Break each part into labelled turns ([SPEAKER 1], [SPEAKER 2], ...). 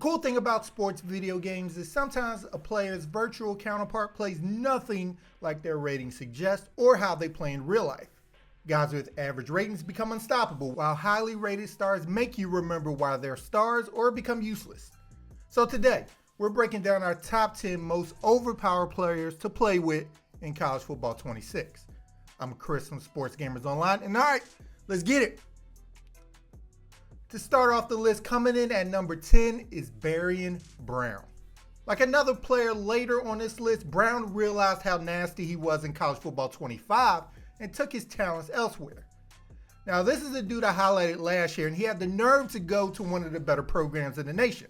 [SPEAKER 1] cool thing about sports video games is sometimes a player's virtual counterpart plays nothing like their ratings suggest or how they play in real life. Guys with average ratings become unstoppable, while highly rated stars make you remember why they're stars or become useless. So today, we're breaking down our top 10 most overpowered players to play with in College Football 26. I'm Chris from Sports Gamers Online, and alright, let's get it. To start off the list, coming in at number 10 is Barian Brown. Like another player later on this list, Brown realized how nasty he was in College Football 25 and took his talents elsewhere. Now, this is a dude I highlighted last year, and he had the nerve to go to one of the better programs in the nation.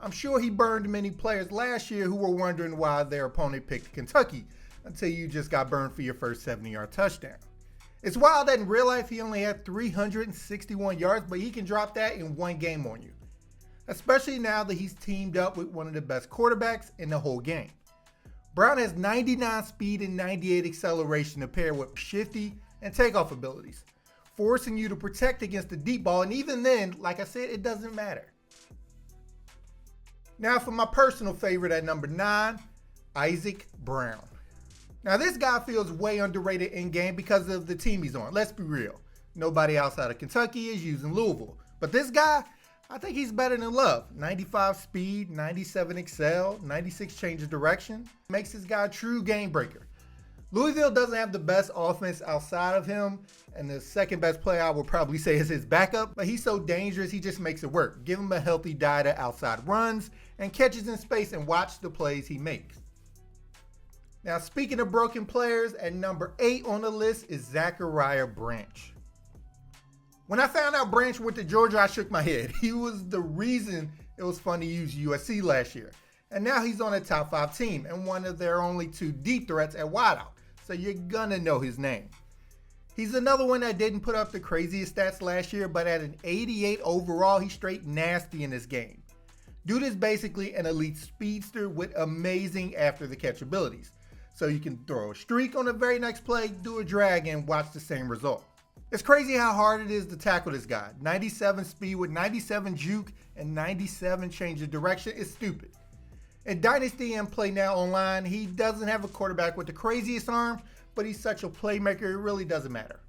[SPEAKER 1] I'm sure he burned many players last year who were wondering why their opponent picked Kentucky until you just got burned for your first 70-yard touchdown. It's wild that in real life he only had 361 yards, but he can drop that in one game on you. Especially now that he's teamed up with one of the best quarterbacks in the whole game. Brown has 99 speed and 98 acceleration to pair with shifty and takeoff abilities, forcing you to protect against the deep ball, and even then, like I said, it doesn't matter. Now for my personal favorite at number 9, Isaac Brown. Now this guy feels way underrated in game because of the team he's on. Let's be real. Nobody outside of Kentucky is using Louisville. But this guy, I think he's better than Love. 95 speed, 97 excel, 96 change of direction. Makes this guy a true game breaker. Louisville doesn't have the best offense outside of him, and the second best player I would probably say is his backup, but he's so dangerous he just makes it work. Give him a healthy diet of outside runs and catches in space and watch the plays he makes. Now, speaking of broken players, at number 8 on the list is Zachariah Branch. When I found out Branch went to Georgia, I shook my head. He was the reason it was fun to use USC last year. And now he's on a top 5 team and one of their only 2 deep threats at wideout. So you're gonna know his name. He's another one that didn't put up the craziest stats last year, but at an 88 overall, he's straight nasty in this game. Dude is basically an elite speedster with amazing after the catch abilities. So you can throw a streak on the very next play, do a drag, and watch the same result. It's crazy how hard it is to tackle this guy. 97 speed with 97 juke and 97 change of direction is stupid. In Dynasty and Play Now Online, he doesn't have a quarterback with the craziest arm, but he's such a playmaker, it really doesn't matter.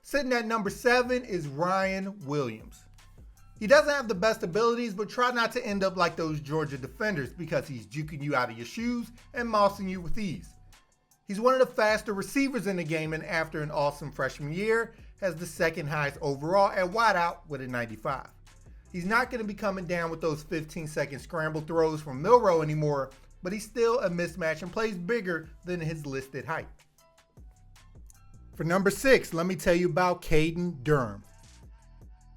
[SPEAKER 1] Sitting at number 7 is Ryan Williams. He doesn't have the best abilities, but try not to end up like those Georgia defenders because he's juking you out of your shoes and mossing you with ease. He's one of the faster receivers in the game, and after an awesome freshman year, has the second highest overall at wideout with a 95. He's not going to be coming down with those 15-second scramble throws from Milroe anymore, but he's still a mismatch and plays bigger than his listed height. For number 6, let me tell you about Caden Durham.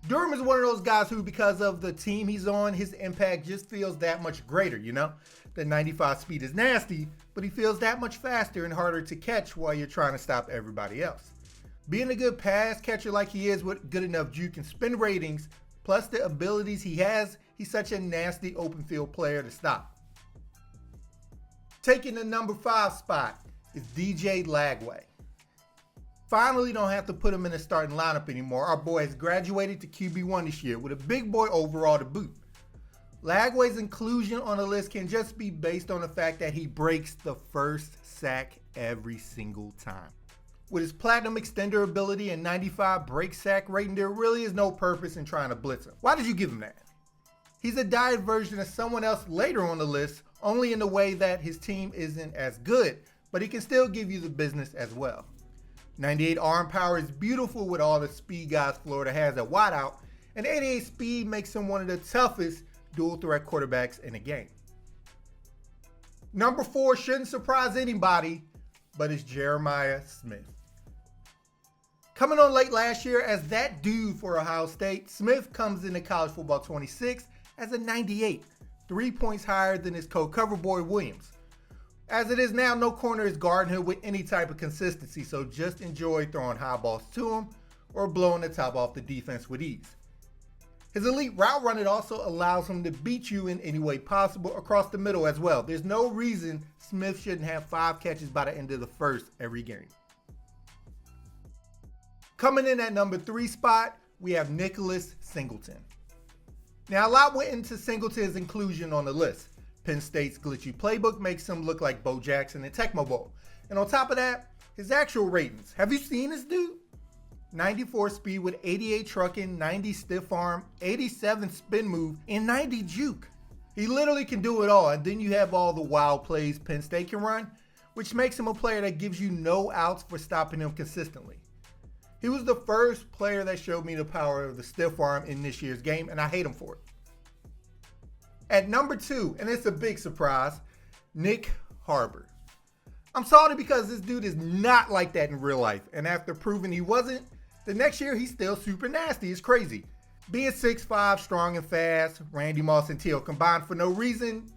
[SPEAKER 1] Durham is one of those guys who, because of the team he's on, his impact just feels that much greater, you know? The 95 speed is nasty, but he feels that much faster and harder to catch while you're trying to stop everybody else. Being a good pass catcher like he is with good enough juke and spin ratings, plus the abilities he has, he's such a nasty open field player to stop. Taking the number 5 spot is DJ Lagway. Finally don't have to put him in the starting lineup anymore. Our boy has graduated to QB1 this year with a big boy overall to boot. Lagway's inclusion on the list can just be based on the fact that he breaks the first sack every single time. With his platinum extender ability and 95 break sack rating, there really is no purpose in trying to blitz him. Why did you give him that? He's a diet version of someone else later on the list, only in the way that his team isn't as good, but he can still give you the business as well. 98 arm power is beautiful with all the speed guys Florida has at wideout, and 88 speed makes him one of the toughest dual threat quarterbacks in the game. Number 4 shouldn't surprise anybody, but it's Jeremiah Smith. Coming on late last year as that dude for Ohio State, Smith comes into College Football 26 as a 98, 3 points higher than his co-cover boy Williams. As it is now, no corner is guarding him with any type of consistency, so just enjoy throwing high balls to him or blowing the top off the defense with ease. His elite route running also allows him to beat you in any way possible across the middle as well. There's no reason Smith shouldn't have 5 catches by the end of the first every game. Coming in at number 3 spot, we have Nicholas Singleton. Now, a lot went into Singleton's inclusion on the list. Penn State's glitchy playbook makes him look like Bo Jackson in Tecmo Bowl. And on top of that, his actual ratings. Have you seen this dude? 94 speed with 88 trucking, 90 stiff arm, 87 spin move, and 90 juke. He literally can do it all. And then you have all the wild plays Penn State can run, which makes him a player that gives you no outs for stopping him consistently. He was the first player that showed me the power of the stiff arm in this year's game, and I hate him for it. At number 2, and it's a big surprise, Nick Harbor. I'm salty because this dude is not like that in real life, and after proving he wasn't, the next year he's still super nasty. It's crazy. Being 6'5", strong and fast, Randy Moss and Teal combined for no reason,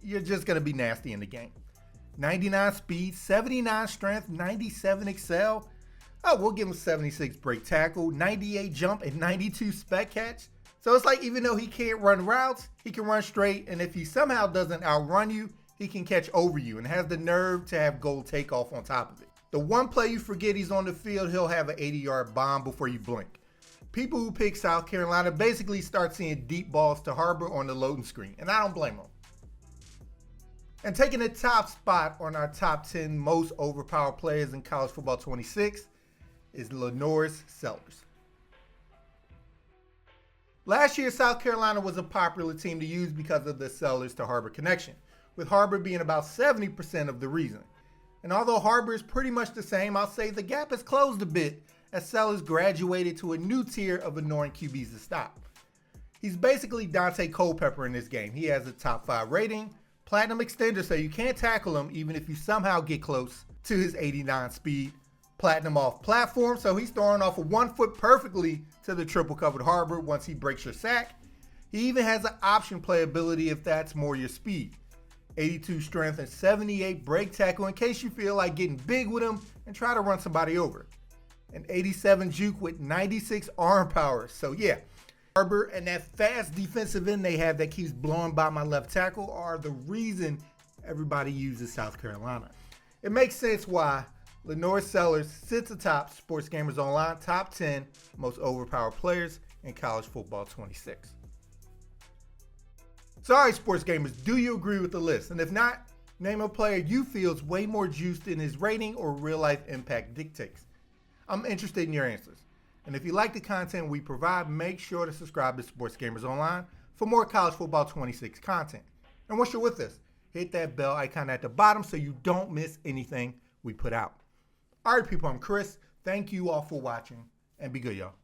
[SPEAKER 1] you're just going to be nasty in the game. 99 speed, 79 strength, 97 excel. Oh, we'll give him 76 break tackle, 98 jump, and 92 spec catch. So it's like even though he can't run routes, he can run straight, and if he somehow doesn't outrun you, he can catch over you and has the nerve to have goal takeoff on top of it. The one play you forget he's on the field, he'll have an 80-yard bomb before you blink. People who pick South Carolina basically start seeing deep balls to Harbor on the loading screen, and I don't blame them. And taking the top spot on our top 10 most overpowered players in college football 26 is LaNorris Sellers. Last year, South Carolina was a popular team to use because of the Sellers to Harbor connection, with Harbor being about 70% of the reason. And although Harbor is pretty much the same, I'll say the gap has closed a bit as Sellers graduated to a new tier of annoying QBs to stop. He's basically Dante Culpepper in this game. He has a top 5 rating, platinum extender so you can't tackle him even if you somehow get close to his 89 speed, platinum off platform, so he's throwing off of 1 foot perfectly to the triple covered Harbor once he breaks your sack. He even has an option playability if that's more your speed. 82 strength and 78 break tackle in case you feel like getting big with him and try to run somebody over. And 87 juke with 96 arm power. So yeah, Harbor and that fast defensive end they have that keeps blowing by my left tackle are the reason everybody uses South Carolina. It makes sense why LaNorris Sellers sits atop Sports Gamers Online top 10 most overpowered players in college football 26. Sorry, Sports Gamers, do you agree with the list? And if not, name a player you feel is way more juiced in his rating or real life impact dictates. I'm interested in your answers. And if you like the content we provide, make sure to subscribe to Sports Gamers Online for more college football 26 content. And once you're with us, hit that bell icon at the bottom so you don't miss anything we put out. All right, people, I'm Chris. Thank you all for watching, and be good, y'all.